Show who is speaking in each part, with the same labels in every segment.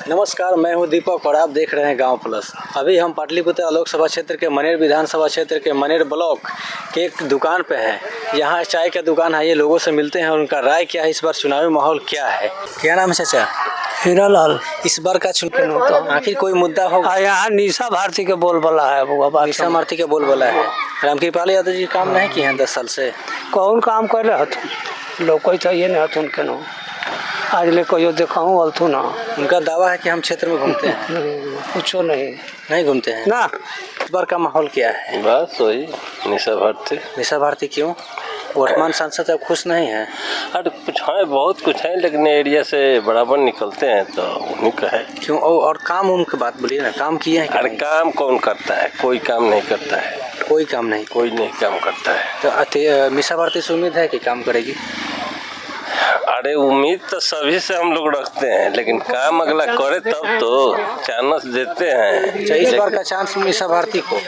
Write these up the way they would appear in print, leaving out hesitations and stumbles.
Speaker 1: नमस्कार, मैं हूं दीपक और आप देख रहे हैं गांव प्लस। अभी हम पाटलिपुत्र लोकसभा क्षेत्र के मनेर विधानसभा क्षेत्र के मनेर ब्लॉक के एक दुकान पे हैं। यहाँ चाय का दुकान है। ये लोगों से मिलते हैं और उनका राय क्या है, इस बार चुनावी माहौल क्या है। क्या नाम है चाचा?
Speaker 2: हीरालाल।
Speaker 1: इस बार का चुनाव आखिर कोई मुद्दा होगा?
Speaker 2: यहाँ निशा भारती के बोलबाला है।
Speaker 1: निशा भारती के बोलबाला है। रामकृपाल यादव जी काम नहीं किए हैं 10 साल से।
Speaker 2: कौन काम कर रहे हथुन लोग चाहिए नहीं हथुन के नो आज ले कहियो देखाऊँ अलथू ना।
Speaker 1: उनका दावा है कि हम क्षेत्र में घूमते हैं।
Speaker 2: कुछ नहीं
Speaker 1: घूमते हैं
Speaker 2: ना।
Speaker 1: इस बार का माहौल क्या है?
Speaker 3: बस वही निशा भारती।
Speaker 1: निशा भारती क्यों? वर्तमान सांसद अब खुश नहीं है?
Speaker 3: अरे कुछ है, बहुत कुछ है, लेकिन एरिया से बराबर निकलते हैं तो उन्हीं का है।
Speaker 1: क्यों? और काम उनकी बात बोलिए ना, काम किए हैं?
Speaker 3: अरे काम कौन करता है? कोई काम नहीं करता है।
Speaker 1: कोई काम नहीं
Speaker 3: काम करता है।
Speaker 1: तो निशा भारती से उम्मीद है कि काम करेगी?
Speaker 3: अरे उम्मीद तो सभी से हम लोग रखते हैं, लेकिन काम अगला करे तब तो चांस देते हैं।
Speaker 1: इस बार का चांस निशा भारती को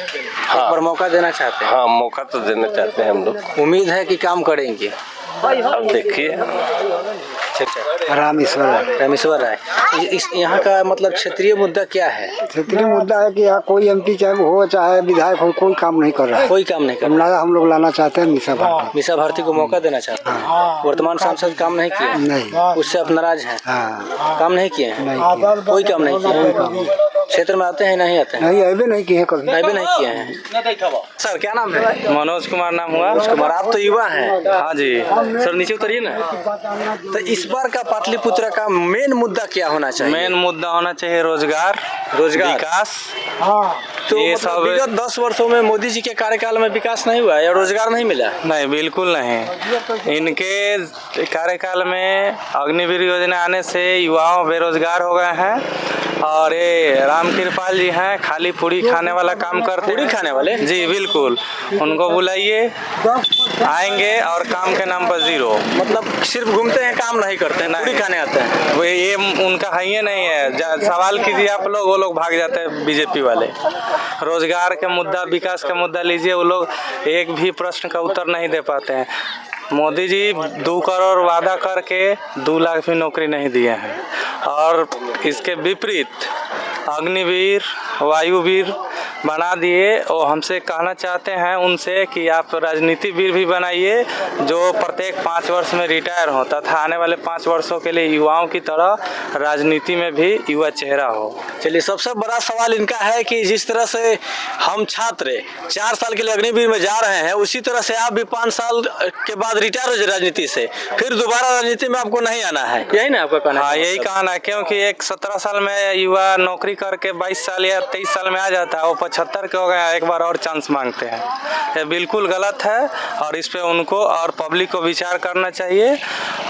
Speaker 1: पर मौका देना चाहते हैं?
Speaker 3: हाँ, मौका तो देना चाहते हैं हम लोग।
Speaker 1: उम्मीद है कि काम करेंगे।
Speaker 3: अब देखिए।
Speaker 1: रामेश्वर राय। यहाँ का मतलब क्षेत्रीय मुद्दा क्या है?
Speaker 2: क्षेत्रीय मुद्दा है कि यहाँ कोई एमपी चाहे हो चाहे विधायक हो, कोई काम नहीं कर रहा है।
Speaker 1: कोई काम नहीं कर रहा।
Speaker 2: हम लोग लाना चाहते हैं निशा भारती।
Speaker 1: निशा भारती को मौका देना चाहते हैं। वर्तमान सांसद काम नहीं किए?
Speaker 2: नहीं।
Speaker 1: उससे आप नाराज हैं? काम नहीं किए हैं? कोई काम नहीं किए। क्षेत्र में आते हैं नहीं आते हैं?
Speaker 2: नहीं, अभी नहीं किए हैं, कभी
Speaker 1: अभी नहीं किए हैं। सर क्या नाम है?
Speaker 4: मनोज कुमार नाम हुआ।
Speaker 1: मनोज कुमार। आप तो युवा हैं।
Speaker 4: हाँ जी।
Speaker 1: सर नीचे उतरिए ना। तो इस बार का पाटलिपुत्र का मेन मुद्दा क्या होना चाहिए?
Speaker 4: मेन मुद्दा होना चाहिए रोजगार विकास।
Speaker 1: तो
Speaker 4: ये
Speaker 1: मतलब
Speaker 4: सब
Speaker 1: विगत 10 वर्षों में मोदी जी के कार्यकाल में विकास नहीं हुआ या रोजगार नहीं मिला?
Speaker 4: नहीं, बिल्कुल नहीं। इनके कार्यकाल में अग्निवीर योजना आने से युवाओं बेरोजगार हो गए हैं। और ये रामकृपाल जी हैं, खाली पूरी खाने वाला काम करते।
Speaker 1: पूरी खाने वाले?
Speaker 4: जी बिल्कुल। उनको बुलाइए, आएंगे और काम के नाम पर जीरो।
Speaker 1: मतलब सिर्फ घूमते हैं, काम नहीं करते हैं, पूरी खाने आते हैं।
Speaker 4: वो ये उनका है ही नहीं है। सवाल कीजिए आप लोग, वो लोग भाग जाते हैं बीजेपी वाले। रोजगार का मुद्दा, विकास का मुद्दा लीजिए, वो लोग एक भी प्रश्न का उत्तर नहीं दे पाते हैं। मोदी जी 2 करोड़ वादा करके 2 लाख भी नौकरी नहीं दिए हैं। और इसके विपरीत अग्निवीर, वायुवीर बना दिए। और हमसे कहना चाहते हैं उनसे कि आप राजनीति वीर भी बनाइए, जो प्रत्येक 5 वर्ष में रिटायर हो, तथा आने वाले 5 वर्षों के लिए युवाओं की तरह राजनीति में भी युवा चेहरा हो।
Speaker 1: चलिए, सबसे बड़ा सवाल इनका है कि जिस तरह से हम छात्र 4 साल के लिए अग्निवीर में जा रहे हैं, उसी तरह से आप भी 5 साल के बाद रिटायर हो जाए राजनीति से, फिर दोबारा राजनीति में आपको नहीं आना है। यही ना आपका कहना?
Speaker 4: हाँ, यही कहना है। क्योंकि एक 17 साल में युवा नौकरी करके 22 साल या 23 साल में आ जाता है, वो 75 के हो गया, एक बार और चांस मांगते हैं। ये बिल्कुल गलत है और इस पे उनको और पब्लिक को विचार करना चाहिए।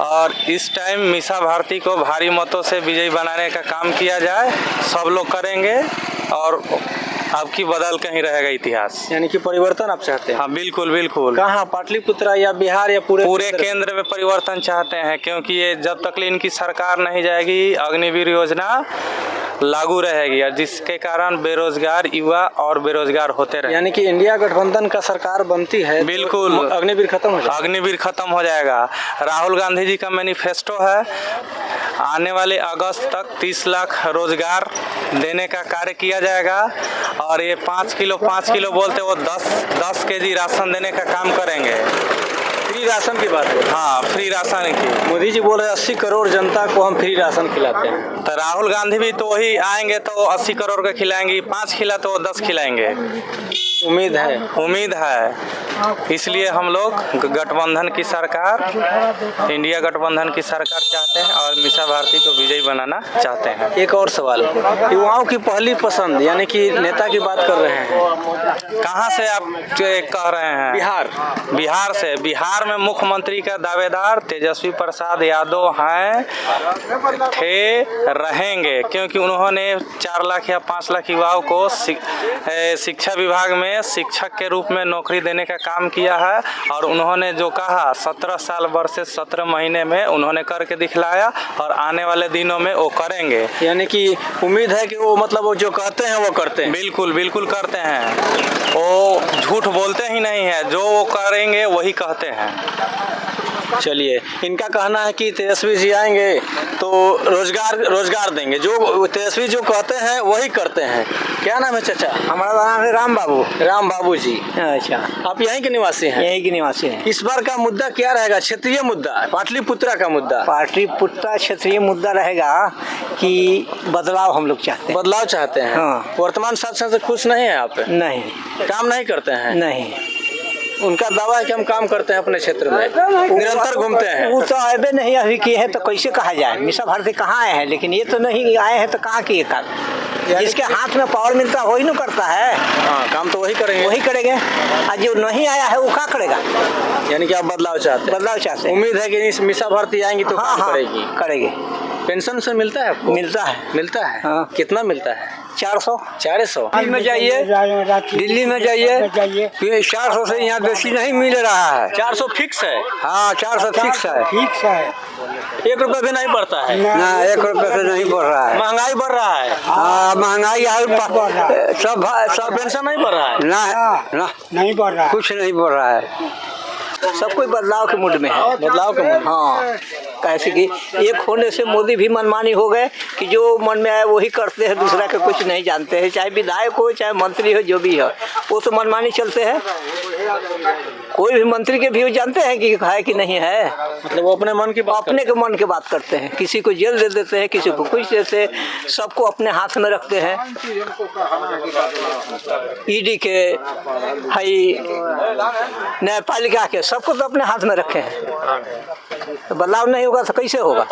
Speaker 4: और इस टाइम निशा भारती को भारी मतों से विजयी बनाने का काम किया जाए। सब लोग करेंगे और आपकी बदल कहीं रहेगा इतिहास।
Speaker 1: यानी कि परिवर्तन आप चाहते हैं?
Speaker 4: हाँ बिल्कुल बिल्कुल।
Speaker 1: कहाँ, पाटलिपुत्र या बिहार या पूरे
Speaker 4: केंद्र में परिवर्तन चाहते हैं? क्योंकि ये जब तक इनकी सरकार नहीं जाएगी, अग्निवीर योजना लागू रहेगी, और जिसके कारण बेरोजगार युवा और बेरोजगार होते रहे।
Speaker 1: यानी कि इंडिया गठबंधन का सरकार बनती है,
Speaker 4: बिल्कुल
Speaker 1: तो अग्निवीर खत्म हो जाएगा।
Speaker 4: अग्निवीर खत्म हो जाएगा। राहुल गांधी जी का मैनिफेस्टो है, आने वाले अगस्त तक 30 लाख रोजगार देने का कार्य किया जाएगा। और ये 5 किलो बोलते, वो 10 केजी राशन देने का काम करेंगे।
Speaker 1: फ्री राशन की बात है?
Speaker 4: हाँ, फ्री राशन की।
Speaker 1: मोदी जी बोल रहे 80 करोड़ जनता को हम फ्री राशन खिलाते हैं।
Speaker 4: तो राहुल गांधी भी तो वही आएंगे तो 80 करोड़ का खिलाएंगे। 5 खिला तो 10 खिलाएंगे।
Speaker 1: उम्मीद है।
Speaker 4: इसलिए हम लोग गठबंधन की सरकार, इंडिया गठबंधन की सरकार चाहते हैं और निशा भारती को विजयी बनाना चाहते हैं।
Speaker 1: एक और सवाल, युवाओं की पहली पसंद यानी कि नेता की बात कर रहे हैं,
Speaker 4: कहाँ से आप कह रहे हैं? बिहार से। बिहार में मुख्यमंत्री का दावेदार तेजस्वी प्रसाद यादव हैं, रहेंगे। क्योंकि उन्होंने 4 लाख या 5 लाख युवाओं को शिक्षा विभाग में शिक्षक के रूप में नौकरी देने का काम किया है। और उन्होंने जो कहा 17 साल वर्ष 17 महीने में उन्होंने करके दिखलाया, और आने वाले दिनों में वो करेंगे।
Speaker 1: यानी कि उम्मीद है कि वो मतलब वो जो कहते हैं वो करते हैं।
Speaker 4: बिल्कुल बिल्कुल करते हैं। वो झूठ बोलते ही नहीं है, जो वो करेंगे वही कहते हैं।
Speaker 1: चलिए, इनका कहना है कि तेजस्वी जी आएंगे तो रोजगार देंगे। जो तेजस्वी जो कहते हैं वही करते हैं। क्या नाम है चाचा?
Speaker 2: हमारा नाम है
Speaker 1: राम बाबू जी।
Speaker 2: अच्छा,
Speaker 1: आप यहीं के निवासी हैं?
Speaker 2: यही के निवासी हैं।
Speaker 1: इस बार का मुद्दा क्या रहेगा? क्षेत्रीय मुद्दा, पाटलिपुत्रा का मुद्दा।
Speaker 2: पाटलिपुत्रा क्षेत्रीय मुद्दा रहेगा कि बदलाव हम लोग चाहते हैं।
Speaker 1: बदलाव चाहते हैं।
Speaker 2: हाँ।
Speaker 1: वर्तमान शासन से खुश नहीं है आप?
Speaker 2: नहीं,
Speaker 1: काम नहीं करते हैं?
Speaker 2: नहीं।
Speaker 1: उनका दावा है कि हम काम करते हैं अपने क्षेत्र में, निरंतर घूमते हैं।
Speaker 2: वो तो आए नहीं अभी किए हैं तो कैसे कहा जाए? मीसा भारती कहाँ आए हैं, लेकिन ये तो नहीं आए हैं तो कहाँ किए काम? जिसके हाथ में पावर मिलता है वही न करता है।
Speaker 1: हाँ, काम तो वही करेंगे।
Speaker 2: वही करेंगे। आज जो नहीं आया है वो क्या करेगा?
Speaker 1: यानी कि आप बदलाव चाहते हैं?
Speaker 2: बदलाव चाहते हैं।
Speaker 1: उम्मीद है कि इस मीसा भारती आएंगी तो काम करेगी।
Speaker 2: करेगी।
Speaker 1: पेंशन से मिलता है आपको?
Speaker 2: मिलता है।
Speaker 1: मिलता है।
Speaker 2: हाँ।
Speaker 1: कितना मिलता है?
Speaker 2: 400।
Speaker 1: 400
Speaker 2: में जाइए, दिल्ली में जाइए, 400 से यहाँ बेसी नहीं मिल रहा है।
Speaker 1: 400 फिक्स है?
Speaker 2: हाँ, 400 फिक्स है।
Speaker 1: 1 रुपया भी नहीं बढ़ता है?
Speaker 2: ना, 1 रुपये से नहीं बढ़ रहा है।
Speaker 1: महंगाई बढ़ रहा है?
Speaker 2: हाँ, महंगाई सब
Speaker 1: पेंशन नहीं बढ़ रहा है?
Speaker 2: ना, नहीं बढ़ रहा है। कुछ नहीं बढ़ रहा है। सब कोई बदलाव के मूड में है।
Speaker 1: बदलाव के मूड?
Speaker 2: हाँ, कैसे कि एक होने से मोदी भी मनमानी हो गए कि जो मन में आए वही करते हैं, दूसरा के कुछ नहीं जानते हैं। चाहे विधायक हो, चाहे मंत्री हो, जो भी हो, वो तो मनमानी चलते हैं। कोई भी मंत्री के व्यू जानते हैं कि है कि नहीं है।
Speaker 1: मतलब वो अपने मन की
Speaker 2: बात करते हैं। किसी को जेल दे देते हैं, किसी को कुछ देते हैं, सबको अपने हाथ में रखते हैं। ईडी के, हाई न्यायपालिका के, सबको तो अपने हाथ में रखे हैं। तो बदलाव नहीं होगा तो कैसे होगा?